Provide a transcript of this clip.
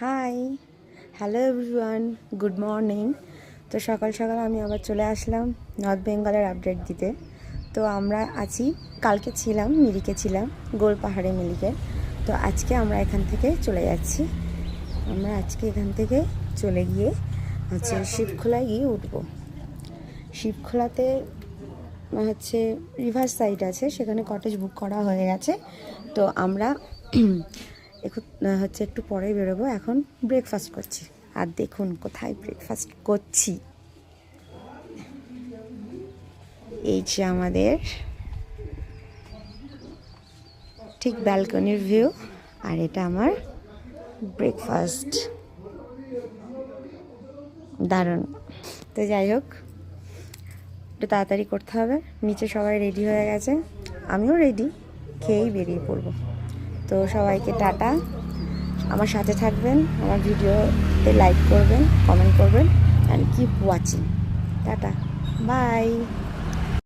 High, hello everyone, good morning. তো সকাল সকাল আমি আবার চলে আসলাম নর্থ বেঙ্গলের আপডেট দিতে। তো আমরা আছি, কালকে ছিলাম মিরিকে, ছিলাম গোলপাহাড়ে মিরিকে। তো আজকে আমরা এখান থেকে চলে যাচ্ছি। আমরা আজকে এখান থেকে চলে গিয়ে শিবখোলায় গিয়ে উঠবো। শিবখোলাতে রিভার সাইড আছে, সেখানে কটেজ বুক করা হয়ে গেছে। তো আমরা এখন একটু পরেই বেরোবো। এখন ব্রেকফাস্ট করছি, আর দেখুন কোথায় ব্রেকফাস্ট করছি। এই যে আমাদের ঠিক ব্যালকনির ভিউ, আর এটা আমার ব্রেকফাস্ট। দারুণ। তো যাই হোক, একটু তাড়াতাড়ি করতে হবে। নিচে সবাই রেডি হয়ে গেছে, আমিও রেডি, খেয়েই বেরিয়ে পড়বো। তো সবাইকে টাটা। আমার সাথে থাকবেন, আমার ভিডিওতে লাইক করবেন, কমেন্ট করবেন, and keep watching. Tata, by.